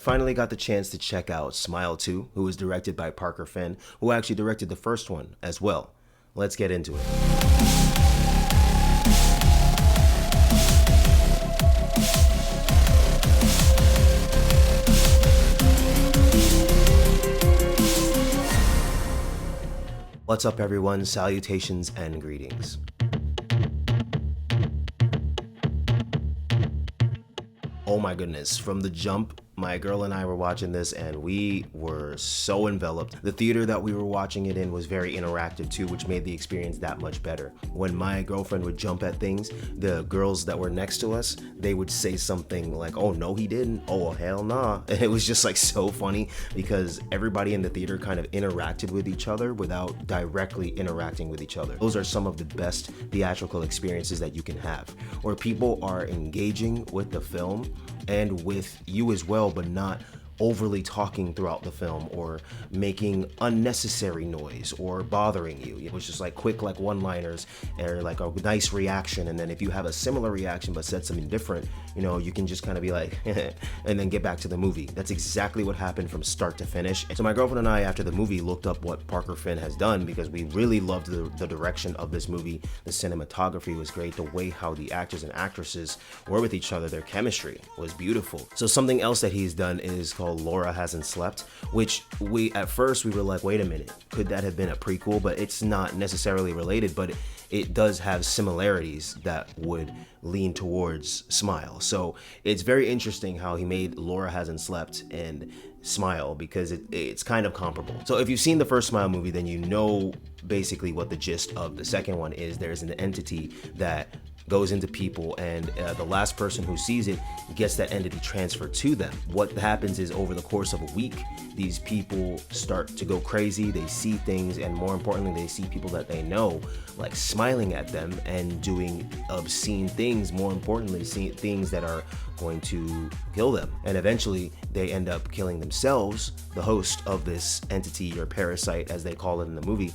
finally got the chance to check out Smile 2, who was directed by Parker Finn, who actually directed the first one as well. Let's get into it. What's up, everyone? Salutations and greetings. Oh my goodness, from the jump, my girl and I were watching this and we were so enveloped. The theater that we were watching it in was very interactive too, which made the experience that much better. When my girlfriend would jump at things, the girls that were next to us, they would say something like, "Oh no, he didn't. Oh hell nah." And it was just like so funny because everybody in the theater kind of interacted with each other without directly interacting with each other. Those are some of the best theatrical experiences that you can have, where people are engaging with the film and with you as well, but not overly talking throughout the film or making unnecessary noise or bothering you. It was just like quick like one-liners or like a nice reaction, and then if you have a similar reaction but said something different, you know, you can just kind of be like and then get back to the movie. That's exactly what happened from start to finish. So my girlfriend and I, after the movie, looked up what Parker Finn has done because we really loved the direction of this movie. The cinematography was great. The way how the actors and actresses were with each other, their chemistry was beautiful. So something else that he's done is called Laura Hasn't Slept, which at first we were like, wait a minute, could that have been a prequel? But it's not necessarily related, but it does have similarities that would lean towards Smile. So it's very interesting how he made Laura Hasn't Slept and Smile because it's kind of comparable. So if you've seen the first Smile movie, then you know basically what the gist of the second one is. There's an entity that goes into people, and the last person who sees it gets that entity transferred to them. What happens is over the course of a week, these people start to go crazy. They see things, and more importantly, they see people that they know like smiling at them and doing obscene things. More importantly, seeing things that are going to kill them, and eventually they end up killing themselves. The host of this entity, or parasite as they call it in the movie,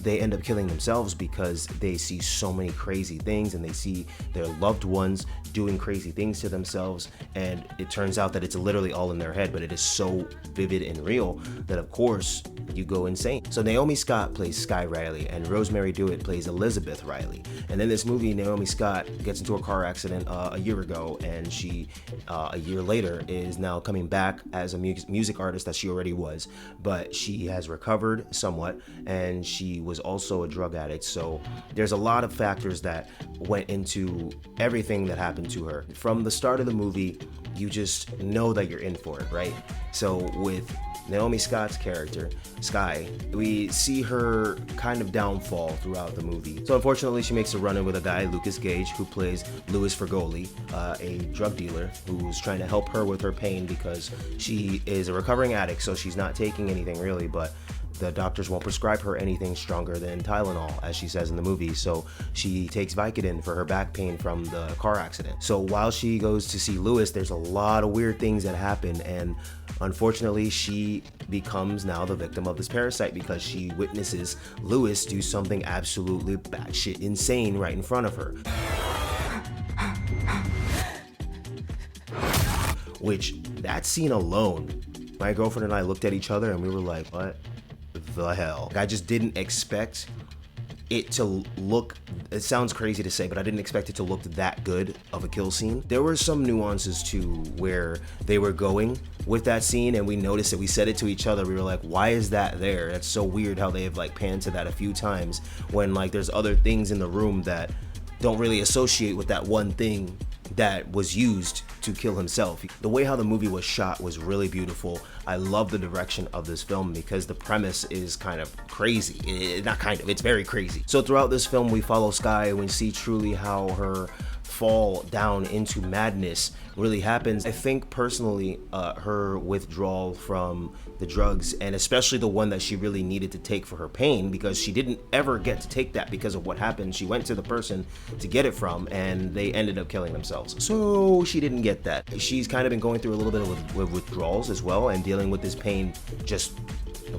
they end up killing themselves because they see so many crazy things and they see their loved ones doing crazy things to themselves, and it turns out that it's literally all in their head, but it is so vivid and real that of course you go insane. So Naomi Scott plays Sky Riley and Rosemary DeWitt plays Elizabeth Riley. And in this movie, Naomi Scott gets into a car accident a year ago, and she a year later is now coming back as a music artist that she already was, but she has recovered somewhat, and she was also a drug addict. So there's a lot of factors that went into everything that happened to her. From the start of the movie, you just know that you're in for it, right? So with Naomi Scott's character, Sky, we see her kind of downfall throughout the movie. So unfortunately, she makes a run-in with a guy, Lucas Gage, who plays Louis Fergoli, a drug dealer who's trying to help her with her pain because she is a recovering addict, so she's not taking anything really, but the doctors won't prescribe her anything stronger than Tylenol, as she says in the movie, so she takes Vicodin for her back pain from the car accident. So while she goes to see Louis, there's a lot of weird things that happen, and unfortunately she becomes now the victim of this parasite because she witnesses Louis do something absolutely batshit insane right in front of her. Which, that scene alone, my girlfriend and I looked at each other and we were like, what the hell? I just didn't expect it to look, it sounds crazy to say, but I didn't expect it to look that good of a kill scene. There were some nuances to where they were going with that scene, and we noticed it. We said it to each other. We were like, why is that there? That's so weird how they have like panned to that a few times when like there's other things in the room that don't really associate with that one thing that was used to kill himself. The way how the movie was shot was really beautiful. I love the direction of this film because the premise is kind of crazy. It's very crazy. So throughout this film, we follow Sky and we see truly how her fall down into madness really happens. I think personally, her withdrawal from the drugs, and especially the one that she really needed to take for her pain, because she didn't ever get to take that because of what happened. She went to the person to get it from and they ended up killing themselves. So she didn't get that. She's kind of been going through a little bit of with withdrawals as well and dealing with this pain just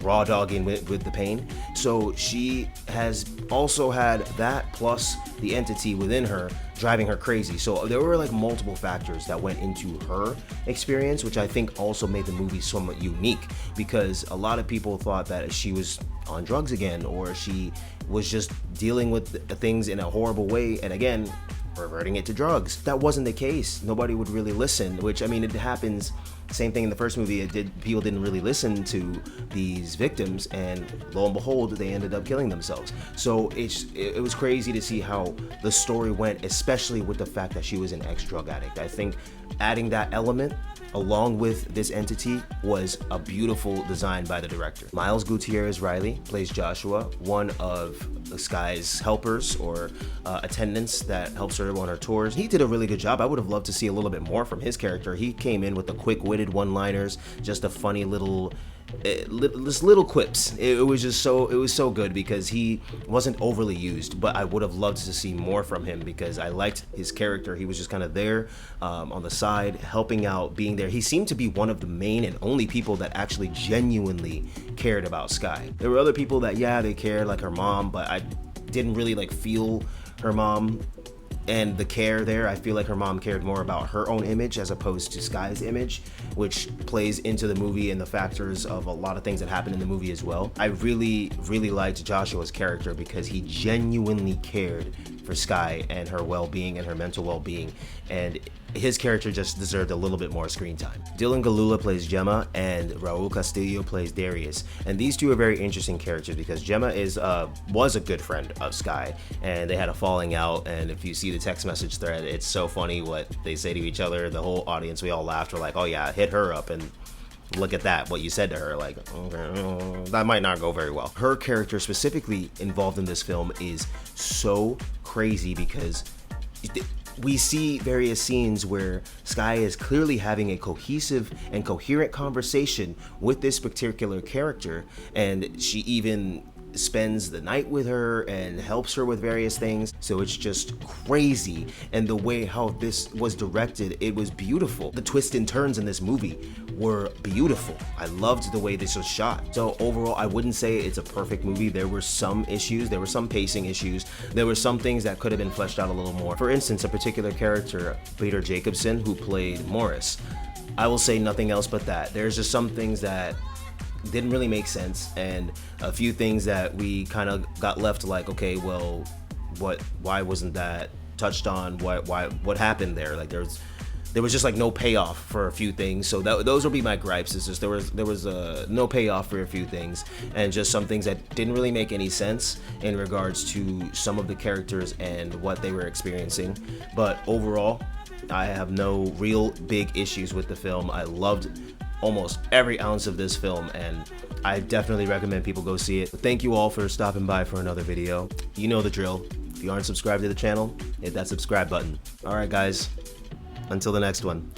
raw dogging with the pain. So she has also had that plus the entity within her driving her crazy. So there were like multiple factors that went into her experience, which I think also made the movie somewhat unique, because a lot of people thought that she was on drugs again, or she was just dealing with things in a horrible way, and again, reverting it to drugs. That wasn't the case. Nobody would really listen, which, I mean, it happens. Same thing in the first movie. People didn't really listen to these victims, and lo and behold, they ended up killing themselves. So it was crazy to see how the story went, especially with the fact that she was an ex-drug addict. I think adding that element along with this entity was a beautiful design by the director. Miles Gutierrez Riley plays Joshua, one of Sky's helpers or attendants that helps her on her tours. He did a really good job. I would have loved to see a little bit more from his character. He came in with the quick-witted one-liners, just a funny little quips. It was so good because he wasn't overly used, but I would have loved to see more from him because I liked his character. He was just kind of there on the side, helping out, being there. He seemed to be one of the main and only people that actually genuinely cared about Sky. There were other people that, yeah, they cared, like her mom, but I didn't really like feel her mom and the care there. I feel like her mom cared more about her own image as opposed to Sky's image, which plays into the movie and the factors of a lot of things that happen in the movie as well. I really liked Joshua's character because he genuinely cared for Sky and her well-being and her mental well-being, and his character just deserved a little bit more screen time. Dylan Galula plays Gemma and Raul Castillo plays Darius, and these two are very interesting characters because Gemma was a good friend of Sky, and they had a falling out, and if you see the text message thread, it's so funny what they say to each other. The whole audience, we all laughed. We're like, oh yeah, hit her up and look at that, what you said to her, like, okay, that might not go very well. Her character specifically involved in this film is so crazy because we see various scenes where Sky is clearly having a cohesive and coherent conversation with this particular character, and she even spends the night with her and helps her with various things. So it's just crazy, and the way how this was directed, it was beautiful. The twists and turns in this movie were beautiful. I loved the way this was shot. So overall, I wouldn't say it's a perfect movie. There were some issues, there were some pacing issues, there were some things that could have been fleshed out a little more. For instance, a particular character, Peter Jacobson, who played Morris, I will say nothing else but that. There's just some things that didn't really make sense, and a few things that we kind of got left like, okay, well, why wasn't that touched on? What happened there? Like there was just like no payoff for a few things. So those will be my gripes. It's just there was no payoff for a few things, and just some things that didn't really make any sense in regards to some of the characters and what they were experiencing. But overall, I have no real big issues with the film. I loved almost every ounce of this film, and I definitely recommend people go see it. But thank you all for stopping by for another video. You know the drill. If you aren't subscribed to the channel, hit that subscribe button. All right, guys, until the next one.